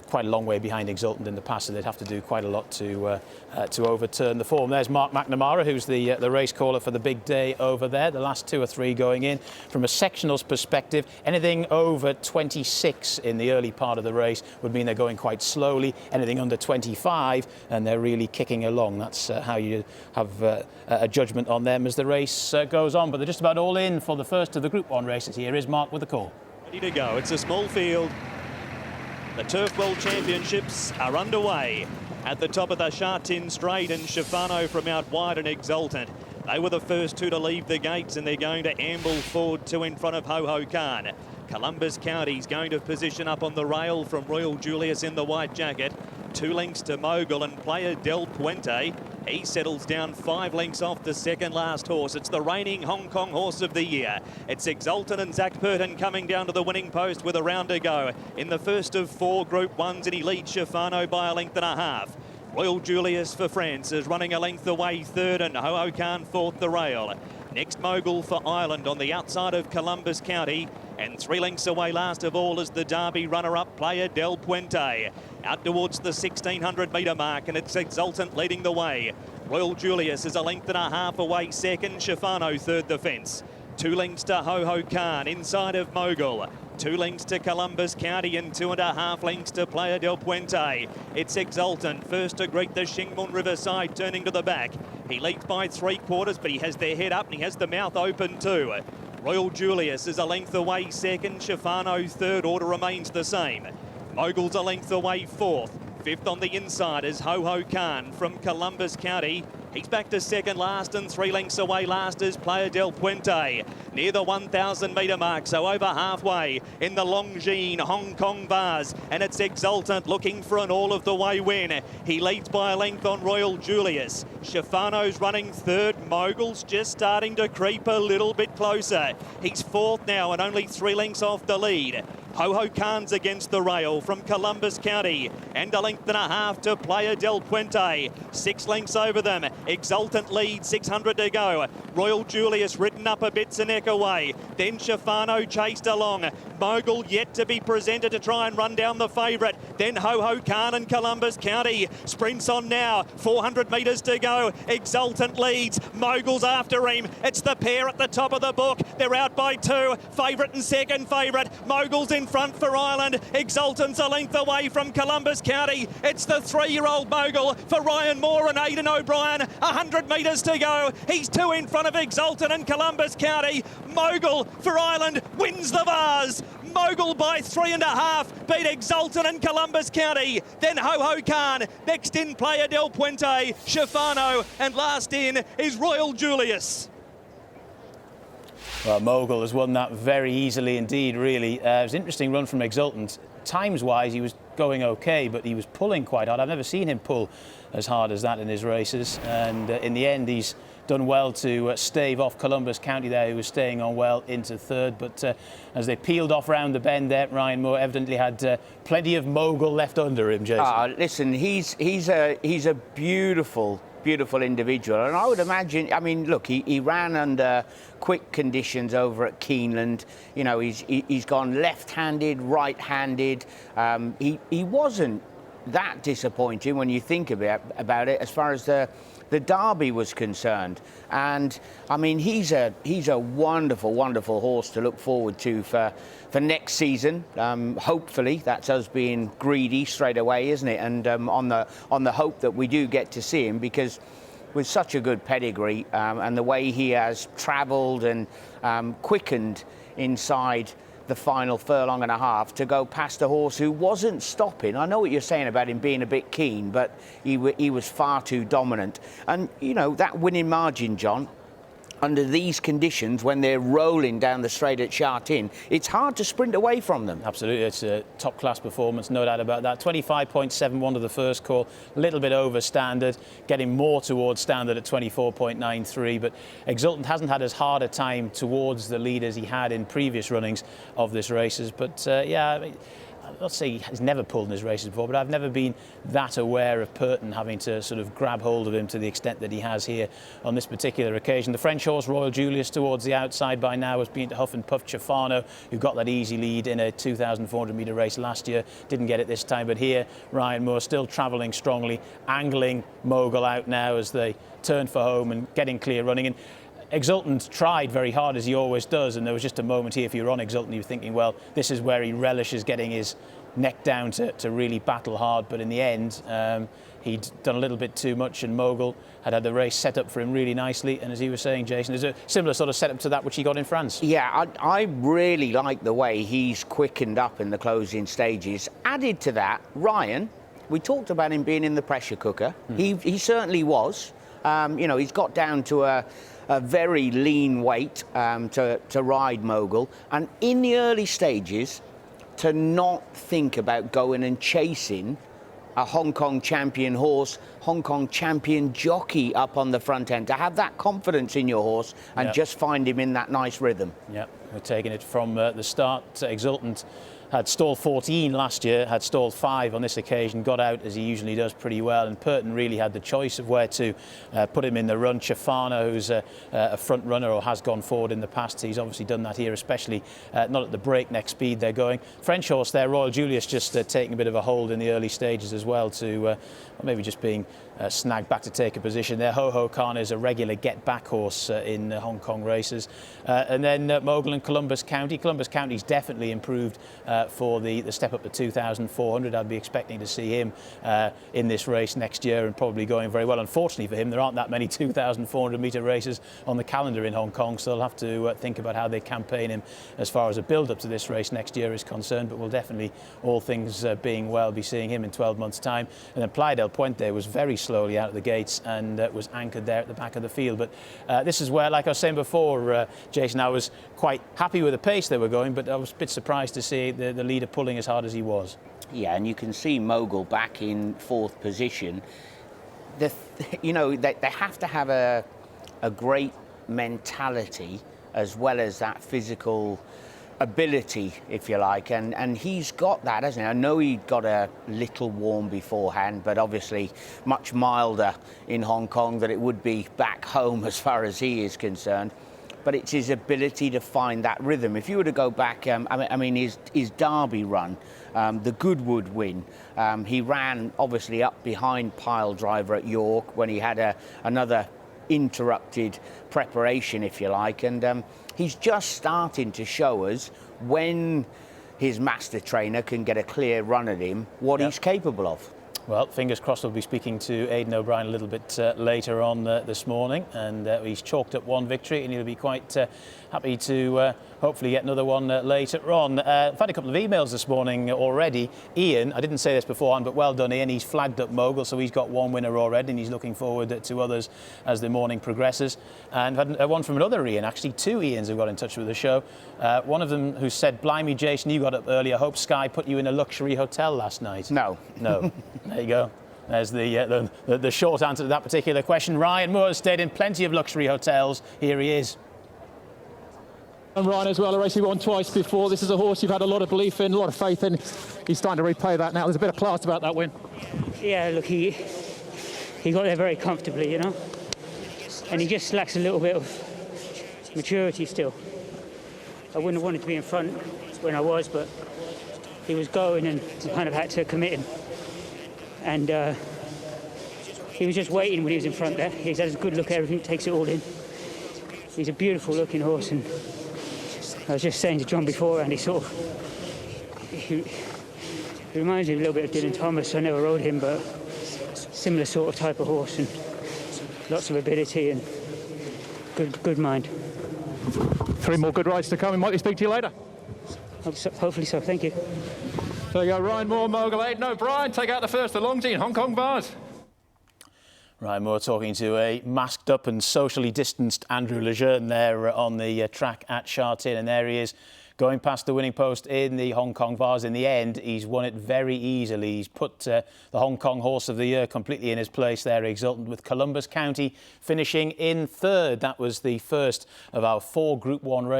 quite a long way behind Exultant in the past, so they'd have to do quite a lot to overturn the form. There's Mark McNamara, who's the race caller for the big day over there. The last 2 or 3 going in. From a sectionals perspective, anything over 26 in the early part of the race would mean they're going quite slowly. Anything under 25, and they're really kicking along. That's how you have a judgment on them as the race goes on. But they're just about all in for the first of the Group 1 races. Here is Mark with the call. Ready to go. It's a small field. The Turf World Championships are underway. At the top of the Sha Tin straight, and Shafano from out wide and Exultant. They were the first 2 to leave the gates, and they're going to amble forward 2 in front of Ho Ho Khan. Columbus County's going to position up on the rail from Royal Julius in the white jacket. 2 lengths to Mogul and Player Del Puente. He settles down 5 lengths off the second last horse. It's the reigning Hong Kong Horse of the Year. It's Exultant and Zach Purton coming down to the winning post with a round to go. In the first of 4 Group 1s, and he leads Shafano by a length and a half. Royal Julius for France is running a length away third, and Ho Ho Khan fourth the rail. Next, Mogul for Ireland on the outside of Columbus County. And 3 lengths away last of all is the Derby runner-up Player Del Puente. Out towards the 1600-metre mark, and it's Exultant leading the way. Royal Julius is a length and a half away second. Shafano third the fence. 2 lengths to Ho Ho Khan inside of Mogul. 2 lengths to Columbus County and 2.5 lengths to Player Del Puente. It's Exultant first to greet the Shingmun Riverside, turning to the back. He leads by 3/4, but he has their head up and he has the mouth open too. Royal Julius is a length away second. Shafano third. Order remains the same. Mogul's a length away fourth. Fifth on the inside is Ho Ho Khan from Columbus County. He's back to second last, and 3 lengths away last is Player Del Puente. Near the 1,000-metre mark, so over halfway in the Longines Hong Kong Vase. And it's Exultant looking for an all-of-the-way win. He leads by a length on Royal Julius. Shafano's running third. Mogul's just starting to creep a little bit closer. He's fourth now and only 3 lengths off the lead. Ho Ho Khan's against the rail from Columbus County, and a length and a half to Player Del Puente. 6 lengths over them. Exultant lead, 600 to go. Royal Julius ridden up a bit's a neck away. Then Shafano chased along. Mogul yet to be presented to try and run down the favourite. Then Ho Ho Khan and Columbus County. Sprints on now. 400 metres to go. Exultant leads. Mogul's after him. It's the pair at the top of the book. They're out by 2. Favourite and second favourite. Mogul's in front for Ireland. Exultant's a length away from Columbus County. It's the 3-year-old Mogul for Ryan Moore and Aidan O'Brien. 100 metres to go. He's 2 in front of Exultant and Columbus County. Mogul for Ireland wins the Vase. Mogul by 3.5 beat Exultant and Columbus County. Then Ho Ho Khan. Next in Player Del Puente, Shafano, and last in is Royal Julius. Well, Mogul has won that very easily indeed, really. It was an interesting run from Exultant. Times-wise, he was going okay, but he was pulling quite hard. I've never seen him pull as hard as that in his races. And in the end, he's done well to stave off Columbus County there, who was staying on well into third. But as they peeled off round the bend there, Ryan Moore evidently had plenty of Mogul left under him, Jason. Listen, he's a beautiful individual, and I would imagine, I mean, look, he ran under quick conditions over at Keeneland. You know, he's gone left-handed, right-handed. He wasn't that disappointing when you think about it as far as the Derby was concerned. And I mean, he's a wonderful horse to look forward to for next season. Hopefully that's us being greedy straight away, isn't it? And on the hope that we do get to see him, because with such a good pedigree and the way he has travelled and quickened inside the final furlong and a half to go past a horse who wasn't stopping. I know what you're saying about him being a bit keen, but he was far too dominant. And, you know, that winning margin, John, under these conditions, when they're rolling down the straight at Sha Tin, it's hard to sprint away from them. Absolutely, it's a top-class performance, no doubt about that. 25.71 to the first call, a little bit over standard, getting more towards standard at 24.93, but Exultant hasn't had as hard a time towards the lead as he had in previous runnings of this races. But yeah, I mean, I'll not say he's never pulled in his races before, but I've never been that aware of Purton having to sort of grab hold of him to the extent that he has here on this particular occasion. The French horse Royal Julius towards the outside by now has been to huff and puff Chifano, who got that easy lead in a 2,400 metre race last year. Didn't get it this time, but here Ryan Moore still travelling strongly, angling Mogul out now as they turn for home and getting clear running. And Exultant tried very hard, as he always does, and there was just a moment here, if you were on Exultant, you were thinking, well, this is where he relishes getting his neck down to really battle hard. But in the end, he'd done a little bit too much, and Mogul had the race set up for him really nicely. And as he was saying, Jason, there's a similar sort of setup to that which he got in France. Yeah, I really like the way he's quickened up in the closing stages. Added to that, Ryan, we talked about him being in the pressure cooker. He certainly was. You know, he's got down to a very lean weight to ride Mogul, and in the early stages to not think about going and chasing a Hong Kong champion horse, Hong Kong champion jockey up on the front end, to have that confidence in your horse and just find him in that nice rhythm. Yeah, we're taking it from the start. Exultant had stalled 14 last year, had stalled 5 on this occasion, got out as he usually does pretty well, and Purton really had the choice of where to put him in the run. Chifano, who's a front runner or has gone forward in the past, he's obviously done that here, especially not at the breakneck speed they're going. French horse there, Royal Julius, just taking a bit of a hold in the early stages as well, to maybe just being snagged back to take a position there. Ho Ho Khan is a regular get-back horse in Hong Kong races. And then Mogul and Columbus County. Columbus County's definitely improved for the step up to 2,400. I'd be expecting to see him in this race next year and probably going very well. Unfortunately for him, there aren't that many 2,400 metre races on the calendar in Hong Kong, so they'll have to think about how they campaign him as far as a build-up to this race next year is concerned. But we'll definitely, all things being well, be seeing him in 12 months' time. And then Playa del Puente was very slowly out of the gates and was anchored there at the back of the field. But this is where, like I was saying before, Jason, I was quite happy with the pace they were going, but I was a bit surprised to see the leader pulling as hard as he was. Yeah, and you can see Mogul back in 4th position. You know, they have to have a great mentality as well as that physical ability, if you like, and he's got that, hasn't he? I know he got a little warm beforehand, but obviously much milder in Hong Kong than it would be back home as far as he is concerned. But it's his ability to find that rhythm. If you were to go back, I mean his Derby run, the Goodwood win, he ran obviously up behind Pile Driver at York when he had another interrupted preparation, if you like, and he's just starting to show us, when his master trainer can get a clear run at him, what he's capable of. Well, fingers crossed we'll be speaking to Aidan O'Brien a little bit later on this morning, and he's chalked up 1 victory, and he'll be quite happy to hopefully get another one later on. I've had a couple of emails this morning already. Ian, I didn't say this beforehand, but well done, Ian. He's flagged up Mogul, so he's got 1 winner already, and he's looking forward to others as the morning progresses. And I've had one from another Ian, actually 2 Ians who got in touch with the show. One of them who said, "Blimey, Jason, you got up early. I hope Sky put you in a luxury hotel last night." No. No. There you go. There's the short answer to that particular question. Ryan Moore has stayed in plenty of luxury hotels. Here he is. And Ryan as well, a race he won twice before. This is a horse you've had a lot of belief in, a lot of faith in. He's starting to repay that now. There's a bit of class about that win. Yeah, look, he got there very comfortably, you know, and he just lacks a little bit of maturity still. I wouldn't have wanted to be in front when I was, but he was going and I kind of had to commit him. And he was just waiting when he was in front there. He's had a good look at everything, takes it all in. He's a beautiful looking horse, and I was just saying to John before, and he reminds me a little bit of Dylan Thomas. I never rode him, but similar sort of type of horse, and lots of ability and good mind. 3 more good rides to come. We might speak to you later. Hopefully so, thank you. There you go, Ryan Moore, Mogul, Aidan O'Brien take out the first, the long team, Hong Kong Vase. Ryan Moore talking to a masked up and socially distanced Andrew Lejeune there on the track at Sha Tin, and there he is going past the winning post in the Hong Kong Vase. In the end, he's won it very easily. He's put the Hong Kong Horse of the Year completely in his place there, Exultant, with Columbus County finishing in 3rd. That was the first of our 4 Group 1 races.